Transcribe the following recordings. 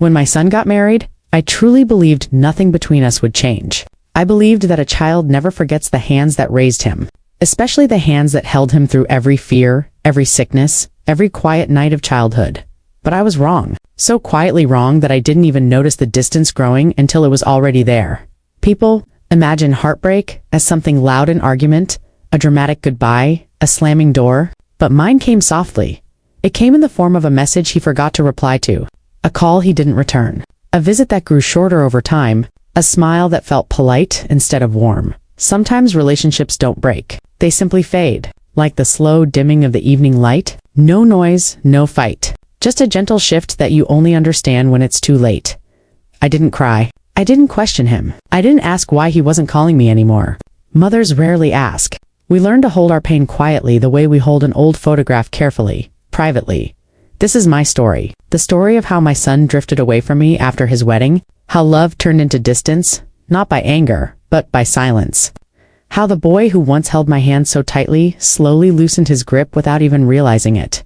When my son got married, I truly believed nothing between us would change. I believed that a child never forgets the hands that raised him, especially the hands that held him through every fear, every sickness, every quiet night of childhood. But I was wrong. So quietly wrong that I didn't even notice the distance growing until it was already there. People imagine heartbreak as something loud in argument, a dramatic goodbye, a slamming door, but mine came softly. It came in the form of a message he forgot to reply to, a call he didn't return, a visit that grew shorter over time, a smile that felt polite instead of warm. Sometimes relationships don't break. They simply fade, like the slow dimming of the evening light. No noise, no fight. Just a gentle shift that you only understand when it's too late. I didn't cry. I didn't question him. I didn't ask why he wasn't calling me anymore. Mothers rarely ask. We learn to hold our pain quietly the way we hold an old photograph carefully, privately. This is my story. The story of how my son drifted away from me after his wedding, how love turned into distance, not by anger, but by silence. How the boy who once held my hand so tightly slowly loosened his grip without even realizing it.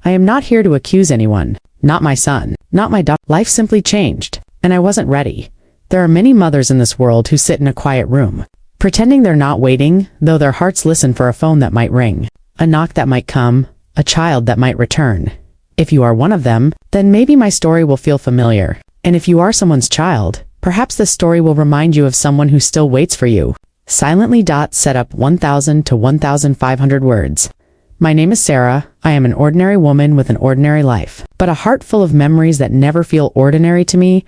I am not here to accuse anyone, not my son, not my daughter. Life simply changed, and I wasn't ready. There are many mothers in this world who sit in a quiet room, pretending they're not waiting, though their hearts listen for a phone that might ring, a knock that might come, a child that might return. If you are one of them, then maybe my story will feel familiar. And if you are someone's child, perhaps this story will remind you of someone who still waits for you. Silently. Set up 1,000 to 1,500 words. My name is Sarah. I am an ordinary woman with an ordinary life, but a heart full of memories that never feel ordinary to me.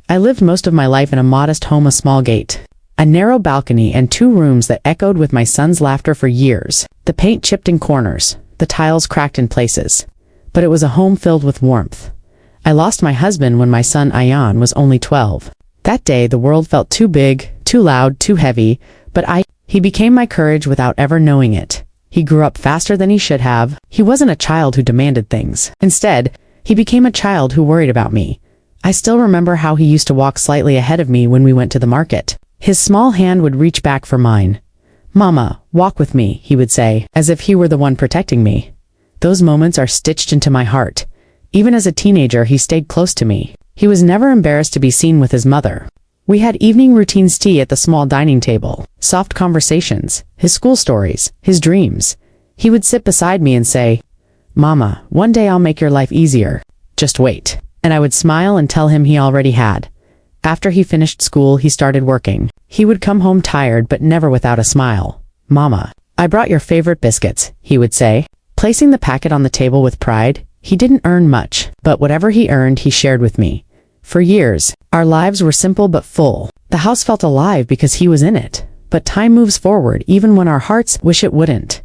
I lived most of my life in a modest home, a small gate, a narrow balcony, and 2 rooms that echoed with my son's laughter for years. The paint chipped in corners, the tiles cracked in places, but it was a home filled with warmth. I lost my husband when my son Ayan was only 12. That day the world felt too big, too loud, too heavy, but he became my courage without ever knowing it. He grew up faster than he should have. He wasn't a child who demanded things. Instead, he became a child who worried about me. I still remember how he used to walk slightly ahead of me when we went to the market. His small hand would reach back for mine. "Mama, walk with me," he would say, as if he were the one protecting me. Those moments are stitched into my heart. Even as a teenager, he stayed close to me. He was never embarrassed to be seen with his mother. We had evening routines, tea at the small dining table, soft conversations, his school stories, his dreams. He would sit beside me and say, "Mama, one day I'll make your life easier. Just wait." And I would smile and tell him he already had. After he finished school, he started working. He would come home tired but never without a smile. "Mama, I brought your favorite biscuits," he would say, placing the packet on the table with pride. He didn't earn much, but whatever he earned, he shared with me. For years, our lives were simple but full. The house felt alive because he was in it. But time moves forward even when our hearts wish it wouldn't.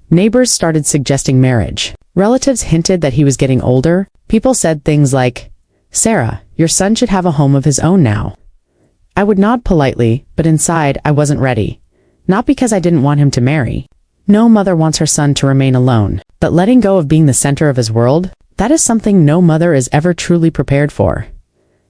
Neighbors started suggesting marriage. Relatives hinted that he was getting older. People said things like, "Sarah, your son should have a home of his own now." I would nod politely, but inside I wasn't ready. Not because I didn't want him to marry. No mother wants her son to remain alone. But letting go of being the center of his world, that is something no mother is ever truly prepared for.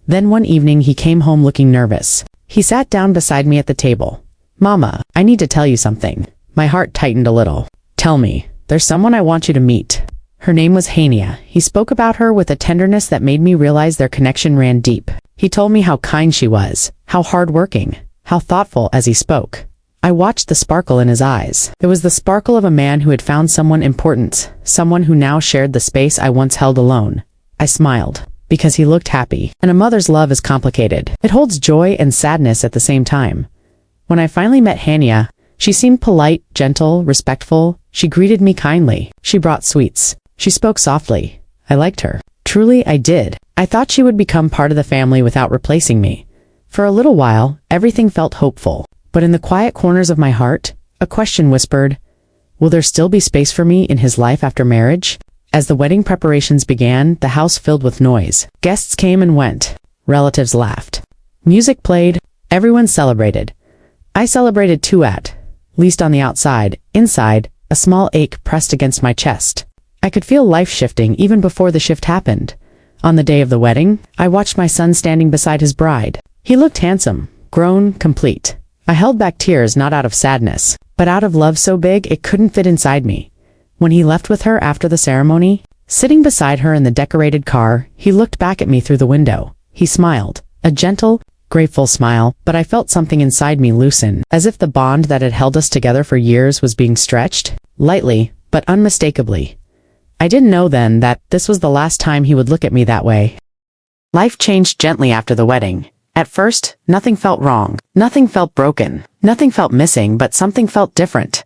Then one evening he came home looking nervous. He sat down beside me at the table. "Mama, I need to tell you something." My heart tightened a little. "Tell me. There's someone I want you to meet." Her name was Hania. He spoke about her with a tenderness that made me realize their connection ran deep. He told me how kind she was, how hardworking, how thoughtful as he spoke. I watched the sparkle in his eyes. It was the sparkle of a man who had found someone important, someone who now shared the space I once held alone. I smiled, because he looked happy. And a mother's love is complicated. It holds joy and sadness at the same time. When I finally met Hania, she seemed polite, gentle, respectful. She greeted me kindly. She brought sweets. She spoke softly. I liked her. Truly, I did. I thought she would become part of the family without replacing me. For a little while, everything felt hopeful. But in the quiet corners of my heart, a question whispered, will there still be space for me in his life after marriage? As the wedding preparations began, the house filled with noise. Guests came and went. Relatives laughed. Music played. Everyone celebrated. I celebrated too, at least on the outside. Inside, a small ache pressed against my chest. I could feel life shifting even before the shift happened. On the day of the wedding, I watched my son standing beside his bride. He looked handsome, grown, complete. I held back tears not out of sadness, but out of love so big it couldn't fit inside me. When he left with her after the ceremony, Sitting beside her in the decorated car, he looked back at me through the window. He smiled, a gentle, grateful smile, but I felt something inside me loosen, as if the bond that had held us together for years was being stretched, lightly, but unmistakably. I didn't know then that this was the last time he would look at me that way. Life changed gently after the wedding. At first, nothing felt wrong. Nothing felt broken. Nothing felt missing, but something felt different.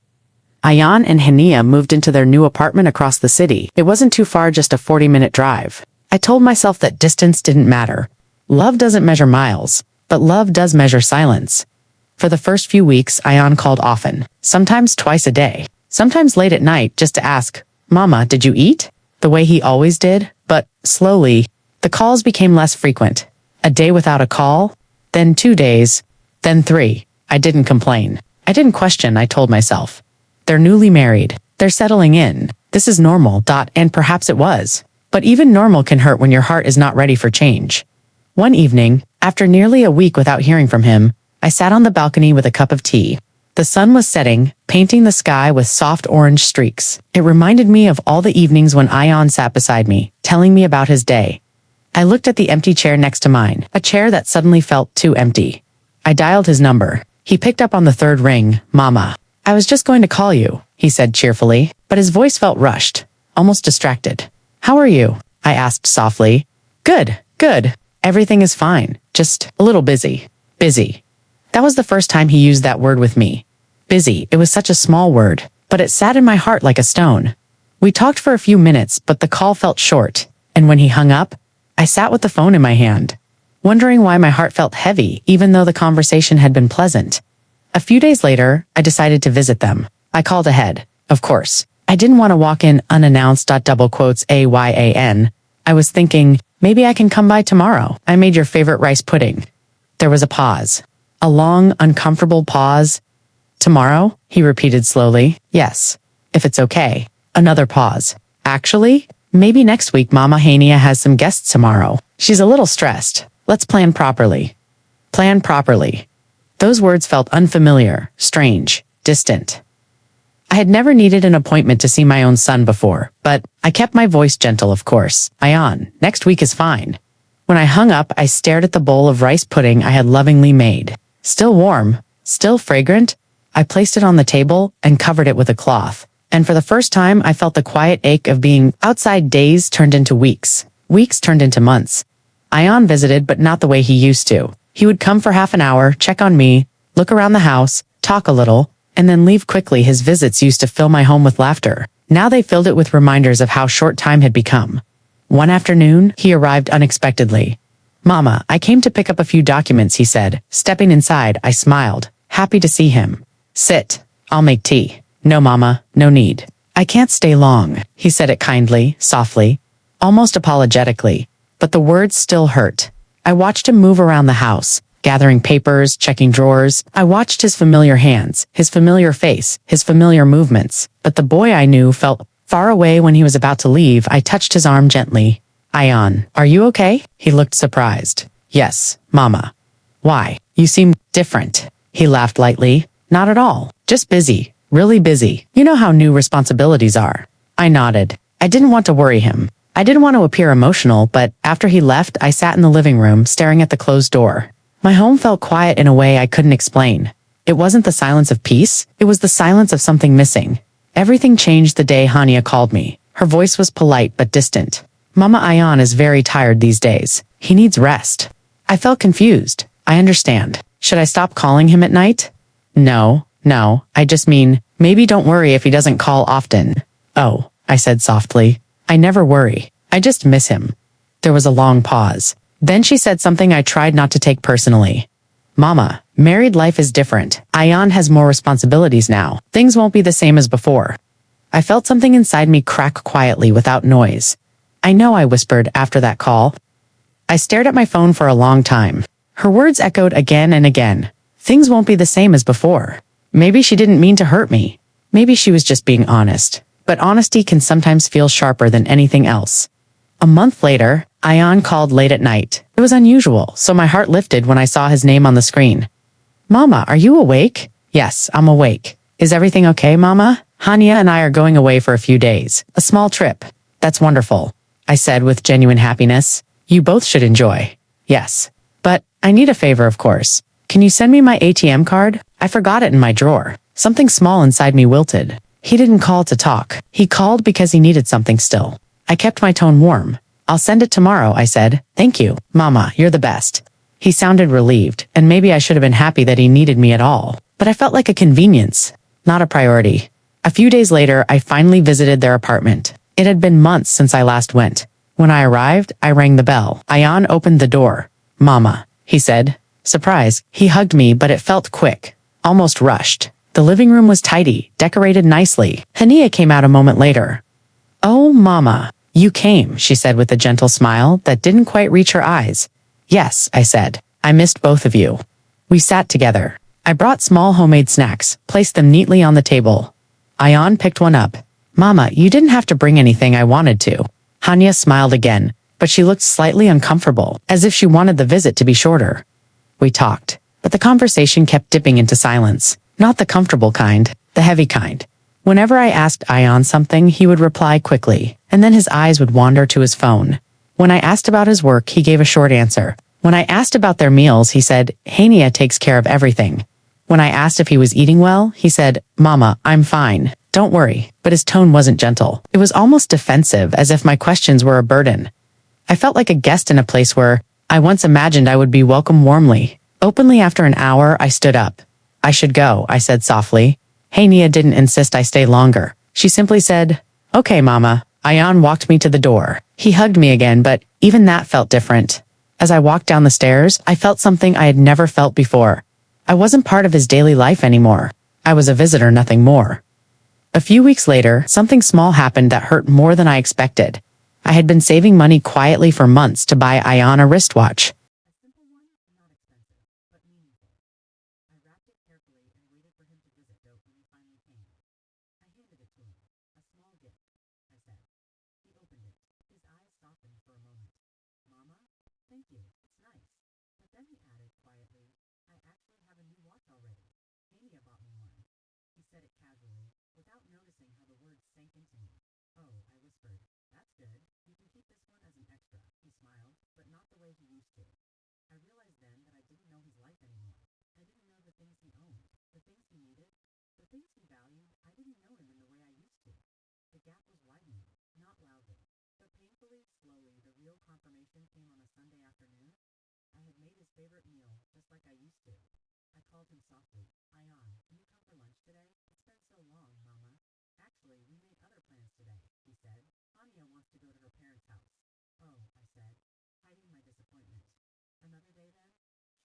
Ayan and Hania moved into their new apartment across the city. It wasn't too far, just a 40-minute drive. I told myself that distance didn't matter. Love doesn't measure miles, but love does measure silence. For the first few weeks, Ayan called often, sometimes twice a day, sometimes late at night, just to ask, "Mama, did you eat?" The way he always did, but slowly, the calls became less frequent. A day without a call, then 2 days, then 3. I didn't complain. I didn't question, I told myself. They're newly married. They're settling in. This is normal. And perhaps it was. But even normal can hurt when your heart is not ready for change. One evening, after nearly a week without hearing from him, I sat on the balcony with a cup of tea. The sun was setting, painting the sky with soft orange streaks. It reminded me of all the evenings when Ayan sat beside me, telling me about his day. I looked at the empty chair next to mine, a chair that suddenly felt too empty. I dialed his number. He picked up on the third ring. "Mama, I was just going to call you," he said cheerfully, but his voice felt rushed, almost distracted. "How are you?" I asked softly. Good. Everything is fine, just a little busy." Busy. That was the first time he used that word with me. Busy, it was such a small word, but it sat in my heart like a stone. We talked for a few minutes, but the call felt short, and when he hung up, I sat with the phone in my hand, wondering why my heart felt heavy even though the conversation had been pleasant. A few days later, I decided to visit them. I called ahead, of course. I didn't want to walk in unannounced. AYAN. I was thinking, maybe I can come by tomorrow. I made your favorite rice pudding. There was a pause. A long, uncomfortable pause. "Tomorrow?" he repeated slowly. "Yes, if it's okay." Another pause. "Actually, maybe next week. Mama Hania has some guests tomorrow. She's a little stressed. Let's plan properly." Plan properly. Those words felt unfamiliar, strange, distant. I had never needed an appointment to see my own son before, but I kept my voice gentle, of course. "Ayan, next week is fine." When I hung up, I stared at the bowl of rice pudding I had lovingly made. Still warm, still fragrant, I placed it on the table and covered it with a cloth. And for the first time, I felt the quiet ache of being outside. Days turned into weeks. Weeks turned into months. Ayan visited, but not the way he used to. He would come for half an hour, check on me, look around the house, talk a little, and then leave quickly. His visits used to fill my home with laughter. Now they filled it with reminders of how short time had become. One afternoon, he arrived unexpectedly. "Mama, I came to pick up a few documents," he said. Stepping inside, I smiled, happy to see him. "Sit. I'll make tea." "No, Mama, no need. I can't stay long," he said it kindly, softly, almost apologetically, but the words still hurt. I watched him move around the house, gathering papers, checking drawers. I watched his familiar hands, his familiar face, his familiar movements, but the boy I knew felt far away. When he was about to leave, I touched his arm gently. "Ayan, are you okay?" He looked surprised. "Yes, Mama." "Why? You seem different." He laughed lightly. "Not at all. Just busy. Really busy. You know how new responsibilities are." I nodded. I didn't want to worry him. I didn't want to appear emotional, but after he left, I sat in the living room, staring at the closed door. My home felt quiet in a way I couldn't explain. It wasn't the silence of peace, it was the silence of something missing. Everything changed the day Hania called me. Her voice was polite but distant. "Mama, Ayan is very tired these days. He needs rest." I felt confused. "I understand. Should I stop calling him at night?" No, I just mean, maybe don't worry if he doesn't call often." "Oh," I said softly. "I never worry. I just miss him." There was a long pause. Then she said something I tried not to take personally. "Mama, married life is different. Ayan has more responsibilities now. Things won't be the same as before." I felt something inside me crack quietly without noise. "I know," I whispered after that call. I stared at my phone for a long time. Her words echoed again and again. Things won't be the same as before. Maybe she didn't mean to hurt me. Maybe she was just being honest. But honesty can sometimes feel sharper than anything else. A month later, Ayan called late at night. It was unusual, so my heart lifted when I saw his name on the screen. "Mama, are you awake?" "Yes, I'm awake." "Is everything okay, Mama? Hania and I are going away for a few days. A small trip." That's wonderful, I said with genuine happiness. You both should enjoy. Yes. But I need a favor, of course. Can you send me my ATM card? I forgot it in my drawer. Something small inside me wilted. He didn't call to talk. He called because he needed something still. I kept my tone warm. I'll send it tomorrow, I said. Thank you, Mama, you're the best. He sounded relieved, and maybe I should have been happy that he needed me at all. But I felt like a convenience, not a priority. A few days later, I finally visited their apartment. It had been months since I last went. When I arrived, I rang the bell. Ayan opened the door. Mama, he said. Surprise, he hugged me, but it felt quick, almost rushed. The living room was tidy, decorated nicely. Hania came out a moment later. Oh, Mama, you came, she said with a gentle smile that didn't quite reach her eyes. Yes, I said. I missed both of you. We sat together. I brought small homemade snacks, placed them neatly on the table. Ayan picked one up. Mama, you didn't have to bring anything, I wanted to. Hania smiled again, but she looked slightly uncomfortable, as if she wanted the visit to be shorter. We talked, but the conversation kept dipping into silence. Not the comfortable kind, the heavy kind. Whenever I asked Ayan something, he would reply quickly, and then his eyes would wander to his phone. When I asked about his work, he gave a short answer. When I asked about their meals, he said, Hania takes care of everything. When I asked if he was eating well, he said, Mama, I'm fine. Don't worry. But his tone wasn't gentle. It was almost defensive, as if my questions were a burden. I felt like a guest in a place where I once imagined I would be welcomed warmly. Openly after an hour, I stood up. I should go, I said softly. Hania didn't insist I stay longer. She simply said, Okay, Mama. Ayan walked me to the door. He hugged me again, but even that felt different. As I walked down the stairs, I felt something I had never felt before. I wasn't part of his daily life anymore. I was a visitor, nothing more. A few weeks later, something small happened that hurt more than I expected. I had been saving money quietly for months to buy Ayan a wristwatch. A simple one, not expensive, but meaningful. I wrapped it carefully and waited for him to visit when he finally came. I handed it to him. A small gift, I said. He opened it. His eyes softened for a moment. Mama? Thank you. It's nice. But then he added quietly, I actually have a new watch already. Hania bought me one. He said it casually, without noticing how the words sank into me. Oh, I whispered. That's good. You can keep this one as an extra. He smiled, but not the way he used to. I realized then that I didn't know his life anymore. I didn't know the things he owned, the things he needed, the things he valued. I didn't know him in the way I used to. The gap was widening, not loudly, but painfully, slowly. The real confirmation came on a Sunday afternoon. I had made his favorite meal, just like I used to. I called him softly. Ayan, can you come for lunch today? It's been so long, Mama. Actually, we made other plans today, he said. Hania wants to go to her parents' house. Oh, I said, hiding my disappointment. Another day then?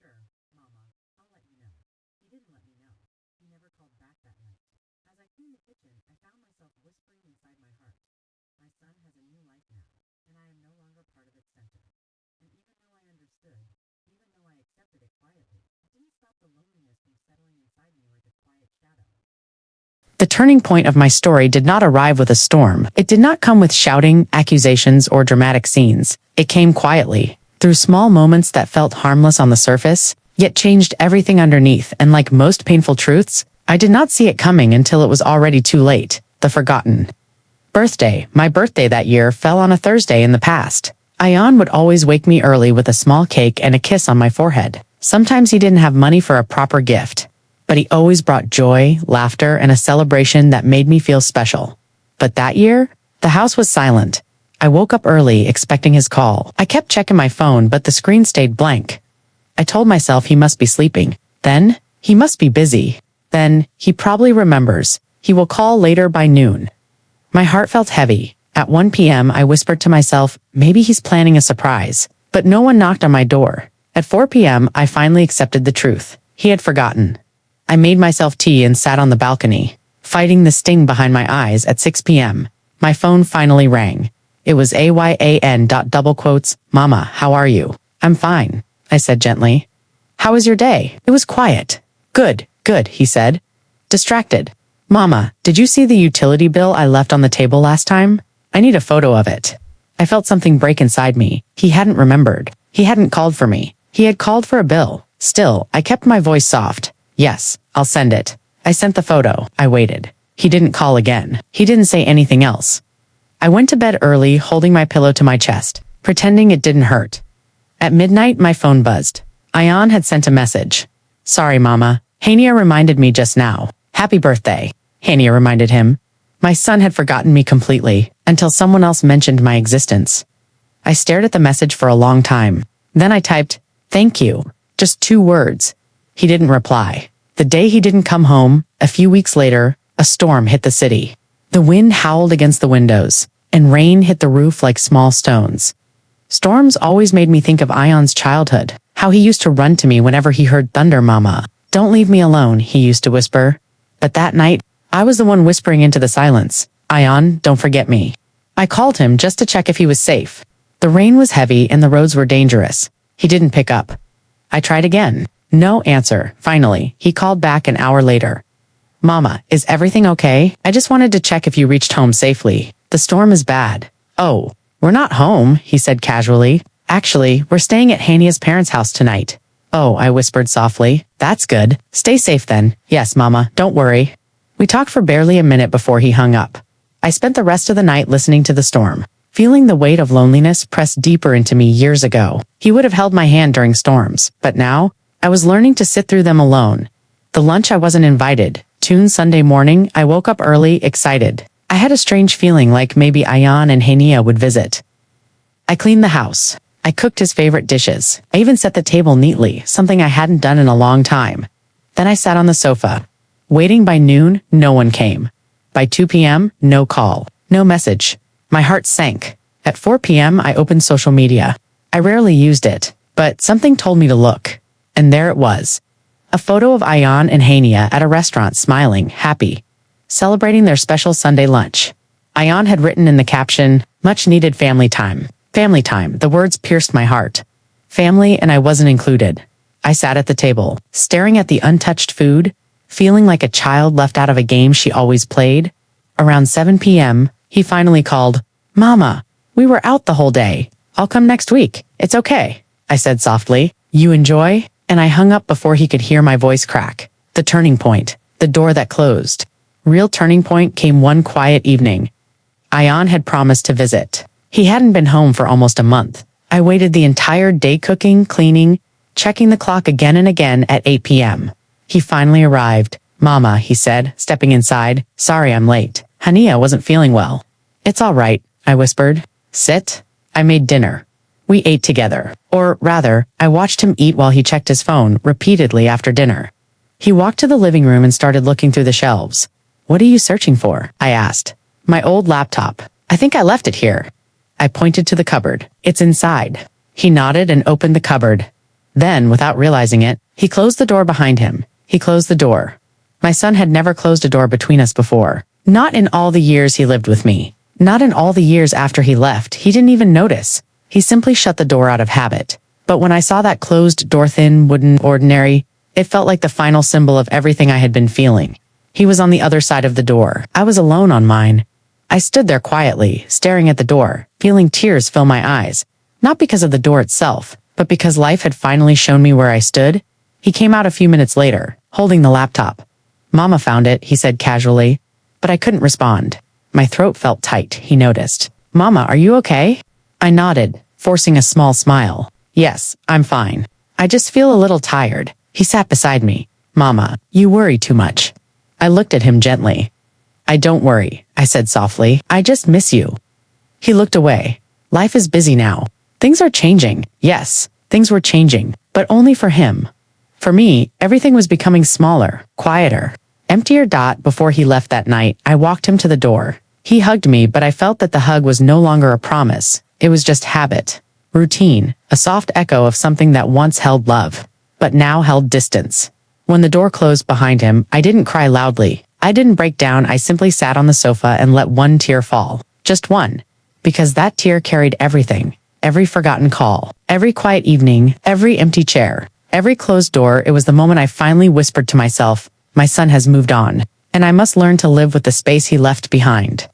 Sure, Mama. I'll let you know. He didn't let me know. He never called back that night. As I cleaned the kitchen, I found myself whispering inside my heart. My son has a new life now, and I am no longer part of its center. And even though I understood, even though I accepted it quietly, it didn't stop the loneliness from settling inside me like a quiet shadow. The turning point of my story did not arrive with a storm. It did not come with shouting, accusations, or dramatic scenes. It came quietly, through small moments that felt harmless on the surface, yet changed everything underneath. And like most painful truths, I did not see it coming until it was already too late. The forgotten birthday. My birthday that year fell on a Thursday in the past. Ayan would always wake me early with a small cake and a kiss on my forehead. Sometimes he didn't have money for a proper gift, but he always brought joy, laughter, and a celebration that made me feel special. But that year, the house was silent. I woke up early expecting his call. I kept checking my phone, but the screen stayed blank. I told myself he must be sleeping. Then, he must be busy. Then, he probably remembers. He will call later by noon. My heart felt heavy. At 1 p.m., I whispered to myself, maybe he's planning a surprise. But no one knocked on my door. At 4 p.m., I finally accepted the truth. He had forgotten. I made myself tea and sat on the balcony, fighting the sting behind my eyes. At 6 p.m., my phone finally rang. It was Ayan. Mama, how are you? I'm fine, I said gently. How was your day? It was quiet. Good, he said. Distracted. Mama, did you see the utility bill I left on the table last time? I need a photo of it. I felt something break inside me. He hadn't remembered. He hadn't called for me. He had called for a bill. Still, I kept my voice soft. Yes, I'll send it. I sent the photo. I waited. He didn't call again. He didn't say anything else. I went to bed early, holding my pillow to my chest, pretending it didn't hurt. At midnight, my phone buzzed. Ayan had sent a message. Sorry, Mama. Hania reminded me just now. Happy birthday. Hania reminded him. My son had forgotten me completely, until someone else mentioned my existence. I stared at the message for a long time. Then I typed, thank you. Just 2 words. He didn't reply. The day he didn't come home, a few weeks later, a storm hit the city. The wind howled against the windows, and rain hit the roof like small stones. Storms always made me think of Ayan's childhood, how he used to run to me whenever he heard thunder. Mama, don't leave me alone, he used to whisper. But that night, I was the one whispering into the silence. Ayan, don't forget me. I called him just to check if he was safe. The rain was heavy and the roads were dangerous. He didn't pick up. I tried again. No answer. Finally, he called back an hour later. Mama, is everything okay? I just wanted to check if you reached home safely. The storm is bad. Oh, we're not home, he said casually. Actually, we're staying at Hania's parents' house tonight. Oh, I whispered softly. That's good. Stay safe then. Yes, Mama, don't worry. We talked for barely a minute before he hung up. I spent the rest of the night listening to the storm, feeling the weight of loneliness press deeper into me. Years ago, he would have held my hand during storms, but now, I was learning to sit through them alone. The lunch I wasn't invited. Tune Sunday morning, I woke up early, excited. I had a strange feeling like maybe Ayan and Hania would visit. I cleaned the house. I cooked his favorite dishes. I even set the table neatly, something I hadn't done in a long time. Then I sat on the sofa. Waiting. By noon, no one came. By 2 p.m., no call, no message. My heart sank. At 4 p.m., I opened social media. I rarely used it, but something told me to look. And there it was. A photo of Ayan and Hania at a restaurant, smiling, happy, celebrating their special Sunday lunch. Ayan had written in the caption, much needed family time. Family time, the words pierced my heart. Family, and I wasn't included. I sat at the table, staring at the untouched food, feeling like a child left out of a game she always played. Around 7 p.m., he finally called, Mama, we were out the whole day. I'll come next week. It's okay, I said softly. You enjoy? And I hung up before he could hear my voice crack. The turning point, the door that closed. Real turning point came one quiet evening. Ayan had promised to visit. He hadn't been home for almost a month. I waited the entire day, cooking, cleaning, checking the clock again and again. At 8 p.m. he finally arrived. Mama, he said, stepping inside. Sorry I'm late. Hania wasn't feeling well. It's all right, I whispered. Sit. I made dinner. We ate together. Or rather, I watched him eat while he checked his phone repeatedly after dinner. He walked to the living room and started looking through the shelves. What are you searching for? I asked. My old laptop. I think I left it here. I pointed to the cupboard. It's inside. He nodded and opened the cupboard. Then, without realizing it, he closed the door behind him. He closed the door. My son had never closed a door between us before. Not in all the years he lived with me. Not in all the years after he left. He didn't even notice. He simply shut the door out of habit. But when I saw that closed door, thin, wooden, ordinary, it felt like the final symbol of everything I had been feeling. He was on the other side of the door. I was alone on mine. I stood there quietly, staring at the door, feeling tears fill my eyes. Not because of the door itself, but because life had finally shown me where I stood. He came out a few minutes later, holding the laptop. Mama found it, he said casually, but I couldn't respond. My throat felt tight, he noticed. Mama, are you okay? I nodded, forcing a small smile. Yes, I'm fine. I just feel a little tired. He sat beside me. Mama, you worry too much. I looked at him gently. I don't worry, I said softly. I just miss you. He looked away. Life is busy now. Things are changing. Yes, things were changing, but only for him. For me, everything was becoming smaller, quieter, emptier. Before he left that night, I walked him to the door. He hugged me, but I felt that the hug was no longer a promise. It was just habit, routine, a soft echo of something that once held love, but now held distance. When the door closed behind him, I didn't cry loudly. I didn't break down. I simply sat on the sofa and let one tear fall. Just one. Because that tear carried everything. Every forgotten call. Every quiet evening. Every empty chair. Every closed door. It was the moment I finally whispered to myself, my son has moved on, and I must learn to live with the space he left behind.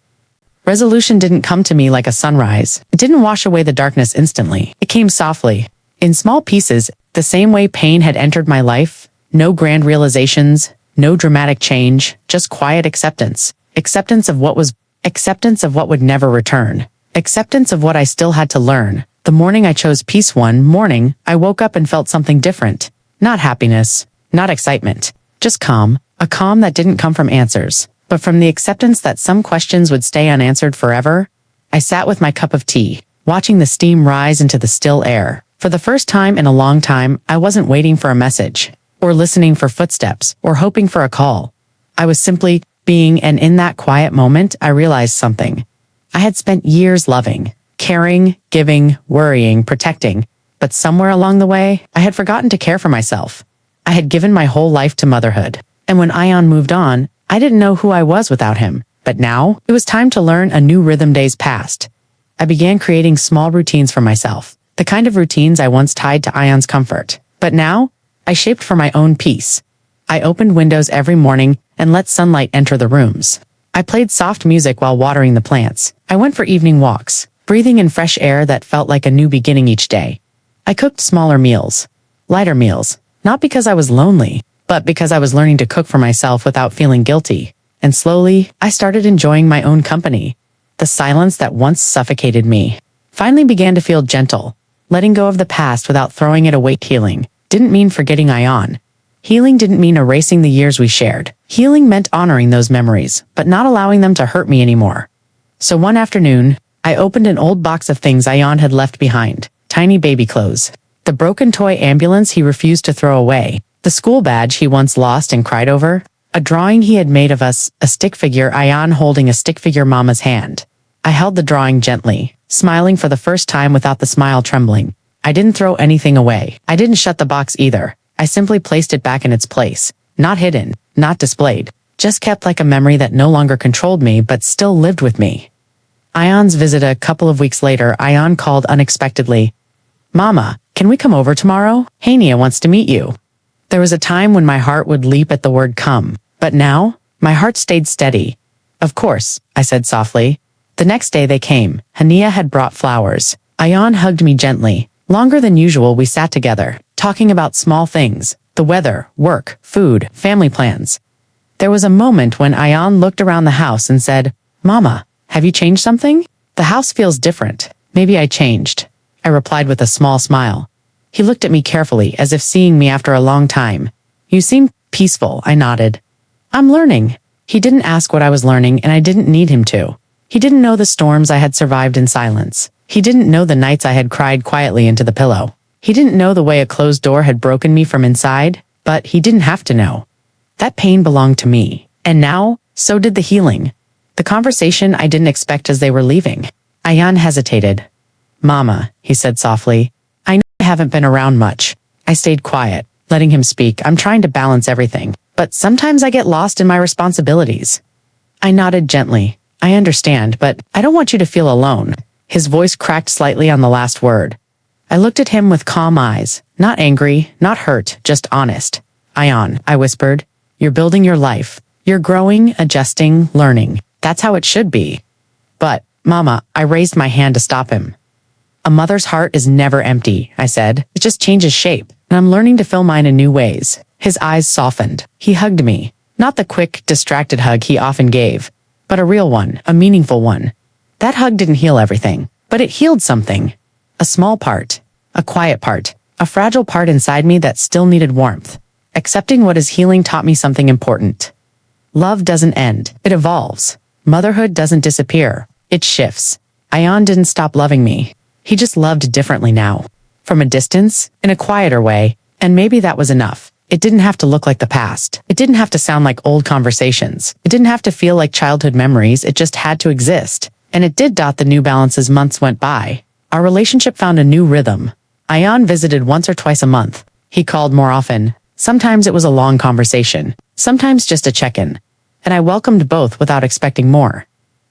Resolution didn't come to me like a sunrise. It didn't wash away the darkness instantly. It came softly, in small pieces, the same way pain had entered my life. No grand realizations, no dramatic change, just quiet acceptance. Acceptance of what was Acceptance of what would never return. Acceptance of what I still had to learn. The morning I chose peace one morning, I woke up and felt something different. Not happiness, not excitement, just calm. A calm that didn't come from answers, but from the acceptance that some questions would stay unanswered forever. I sat with my cup of tea, watching the steam rise into the still air. For the first time in a long time, I wasn't waiting for a message, or listening for footsteps, or hoping for a call. I was simply being, and in that quiet moment, I realized something. I had spent years loving, caring, giving, worrying, protecting, but somewhere along the way, I had forgotten to care for myself. I had given my whole life to motherhood, and when Ion moved on, I didn't know who I was without him. But now, it was time to learn a new rhythm. Days passed. I began creating small routines for myself, the kind of routines I once tied to Ion's comfort. But now, I shaped for my own peace. I opened windows every morning and let sunlight enter the rooms. I played soft music while watering the plants. I went for evening walks, breathing in fresh air that felt like a new beginning each day. I cooked smaller meals, lighter meals, not because I was lonely, but because I was learning to cook for myself without feeling guilty. And slowly, I started enjoying my own company. The silence that once suffocated me finally began to feel gentle. Letting go of the past without throwing it away. Healing didn't mean forgetting Ion. Healing didn't mean erasing the years we shared. Healing meant honoring those memories, but not allowing them to hurt me anymore. So one afternoon, I opened an old box of things Ion had left behind. Tiny baby clothes, the broken toy ambulance he refused to throw away, the school badge he once lost and cried over, a drawing he had made of us, a stick figure, Ion holding a stick figure, Mama's hand. I held the drawing gently, smiling for the first time without the smile trembling. I didn't throw anything away. I didn't shut the box either. I simply placed it back in its place. Not hidden, not displayed, just kept like a memory that no longer controlled me but still lived with me. Ion's visit. A couple of weeks later, Ion called unexpectedly. Mama, can we come over tomorrow? Hania wants to meet you. There was a time when my heart would leap at the word come, but now, my heart stayed steady. Of course, I said softly. The next day they came. Hania had brought flowers. Ion hugged me gently. Longer than usual we sat together, talking about small things, the weather, work, food, family plans. There was a moment when Ion looked around the house and said, Mama, have you changed something? The house feels different. Maybe I changed. I replied with a small smile. He looked at me carefully, as if seeing me after a long time. You seem peaceful, I nodded. I'm learning. He didn't ask what I was learning, and I didn't need him to. He didn't know the storms I had survived in silence. He didn't know the nights I had cried quietly into the pillow. He didn't know the way a closed door had broken me from inside, but he didn't have to know. That pain belonged to me. And now, so did the healing. The conversation I didn't expect as they were leaving. Ion hesitated. Mama, he said softly. I know I haven't been around much. I stayed quiet, letting him speak. I'm trying to balance everything, but sometimes I get lost in my responsibilities. I nodded gently. I understand, but I don't want you to feel alone. His voice cracked slightly on the last word. I looked at him with calm eyes, not angry, not hurt, just honest. Ion, I whispered, you're building your life. You're growing, adjusting, learning. That's how it should be. But, Mama, I raised my hand to stop him. A mother's heart is never empty, I said. It just changes shape, and I'm learning to fill mine in new ways. His eyes softened. He hugged me. Not the quick, distracted hug he often gave, but a real one, a meaningful one. That hug didn't heal everything, but it healed something. A small part, a quiet part, a fragile part inside me that still needed warmth. Accepting what is healing taught me something important. Love doesn't end, it evolves. Motherhood doesn't disappear, it shifts. Ion didn't stop loving me. He just loved differently now. From a distance, in a quieter way, and maybe that was enough. It didn't have to look like the past. It didn't have to sound like old conversations. It didn't have to feel like childhood memories. It just had to exist. And it did. The new balance as months went by. Our relationship found a new rhythm. Ion visited once or twice a month. He called more often. Sometimes it was a long conversation. Sometimes just a check-in. And I welcomed both without expecting more.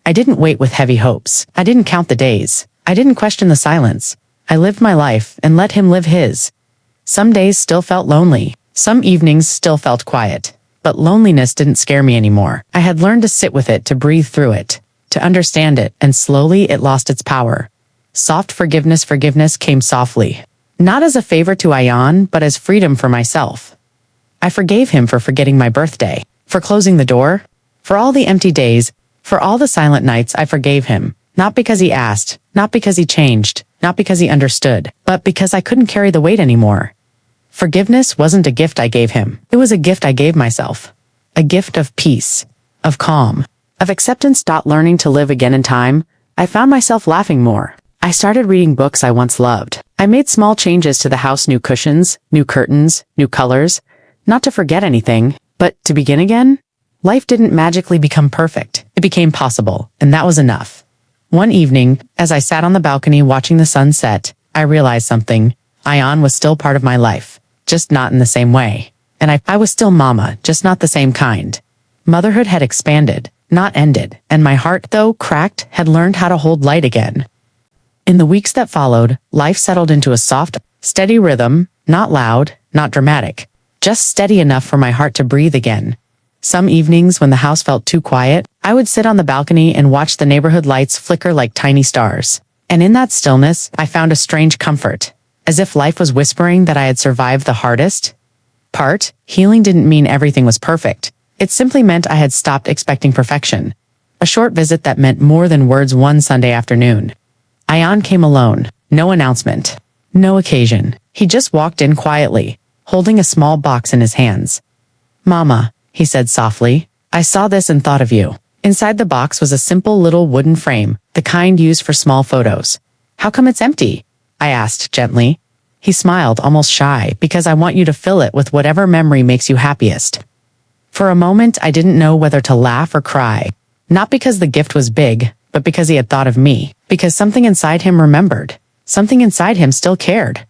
I didn't wait with heavy hopes. I didn't count the days. I didn't question the silence. I lived my life and let him live his. Some days still felt lonely. Some evenings still felt quiet. But loneliness didn't scare me anymore. I had learned to sit with it, to breathe through it, to understand it, and slowly it lost its power. Soft forgiveness came softly. Not as a favor to Ion, but as freedom for myself. I forgave him for forgetting my birthday, for closing the door, for all the empty days, For all the silent nights, I forgave him. Not because he asked, not because he changed, not because he understood, but because I couldn't carry the weight anymore. Forgiveness wasn't a gift I gave him. It was a gift I gave myself. A gift of peace, of calm, of acceptance. Learning to live again in time, I found myself laughing more. I started reading books I once loved. I made small changes to the house: new cushions, new curtains, new colors. Not to forget anything, but to begin again. Life didn't magically become perfect. It became possible, and that was enough. One evening, as I sat on the balcony watching the sun set, I realized something. Ayan was still part of my life, just not in the same way. And I was still mama, just not the same kind. Motherhood had expanded, not ended, and my heart, though cracked, had learned how to hold light again. In the weeks that followed, life settled into a soft, steady rhythm, not loud, not dramatic, just steady enough for my heart to breathe again. Some evenings when the house felt too quiet, I would sit on the balcony and watch the neighborhood lights flicker like tiny stars. And in that stillness, I found a strange comfort, as if life was whispering that I had survived the hardest part. Healing didn't mean everything was perfect. It simply meant I had stopped expecting perfection. A short visit that meant more than words. One Sunday afternoon, Ayan came alone, no announcement, no occasion. He just walked in quietly, holding a small box in his hands. "Mama," he said softly, "I saw this and thought of you." Inside the box was a simple little wooden frame, the kind used for small photos. "How come it's empty?" I asked gently. He smiled, almost shy. "Because I want you to fill it with whatever memory makes you happiest." For a moment, I didn't know whether to laugh or cry. Not because the gift was big, but because he had thought of me. Because something inside him remembered. Something inside him still cared.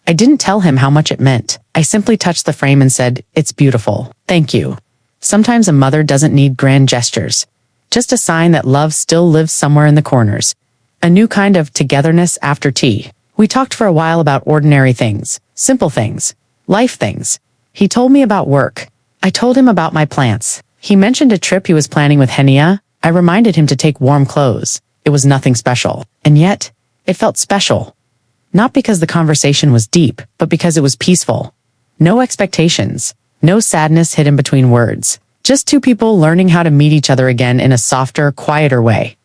I didn't tell him how much it meant. I simply touched the frame and said, "It's beautiful. Thank you." Sometimes a mother doesn't need grand gestures. Just a sign that love still lives somewhere in the corners. A new kind of togetherness after tea. We talked for a while about ordinary things, simple things, life things. He told me about work. I told him about my plants. He mentioned a trip he was planning with Henia. I reminded him to take warm clothes. It was nothing special. And yet, it felt special. Not because the conversation was deep, but because it was peaceful. No expectations. No sadness hidden between words. Just two people learning how to meet each other again in a softer, quieter way.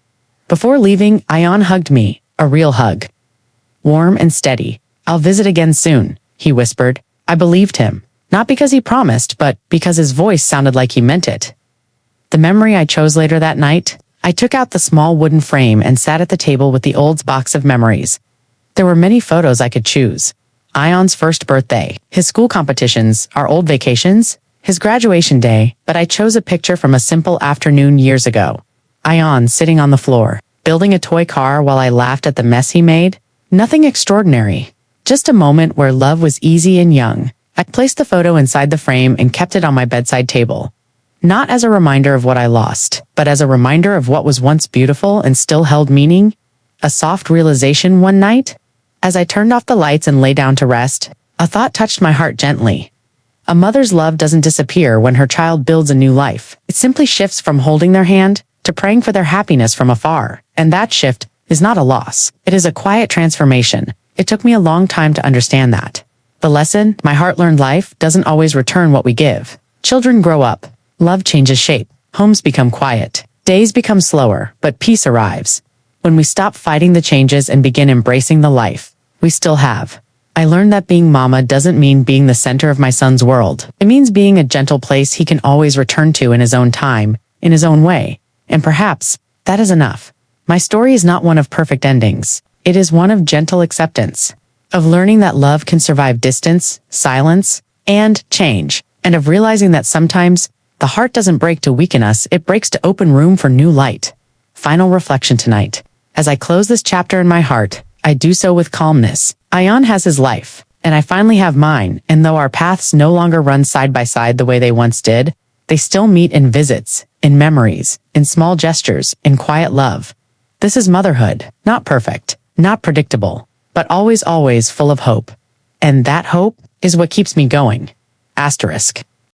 Before leaving, Ayan hugged me, a real hug. Warm and steady. "I'll visit again soon," he whispered. I believed him. Not because he promised, but because his voice sounded like he meant it. The memory I chose later that night, I took out the small wooden frame and sat at the table with the old box of memories. There were many photos I could choose. Ayan's first birthday, his school competitions, our old vacations, his graduation day, but I chose a picture from a simple afternoon years ago. Ayan sitting on the floor, building a toy car while I laughed at the mess he made. Nothing extraordinary. Just a moment where love was easy and young. I placed the photo inside the frame and kept it on my bedside table. Not as a reminder of what I lost, but as a reminder of what was once beautiful and still held meaning. A soft realization one night. As I turned off the lights and lay down to rest, a thought touched my heart gently. A mother's love doesn't disappear when her child builds a new life. It simply shifts from holding their hand to praying for their happiness from afar. And that shift is not a loss. It is a quiet transformation. It took me a long time to understand that. The lesson, my heart learned: life doesn't always return what we give. Children grow up. Love changes shape. Homes become quiet. Days become slower, but peace arrives. When we stop fighting the changes and begin embracing the life we still have. I learned that being mama doesn't mean being the center of my son's world. It means being a gentle place he can always return to in his own time, in his own way. And perhaps that is enough. My story is not one of perfect endings. It is one of gentle acceptance, of learning that love can survive distance, silence, and change, and of realizing that sometimes the heart doesn't break to weaken us, it breaks to open room for new light. Final reflection tonight. As I close this chapter in my heart, I do so with calmness. Ayan has his life, and I finally have mine, and though our paths no longer run side by side the way they once did, they still meet in visits, in memories, in small gestures, in quiet love. This is motherhood, not perfect, not predictable, but always, always full of hope. And that hope is what keeps me going. Asterisk.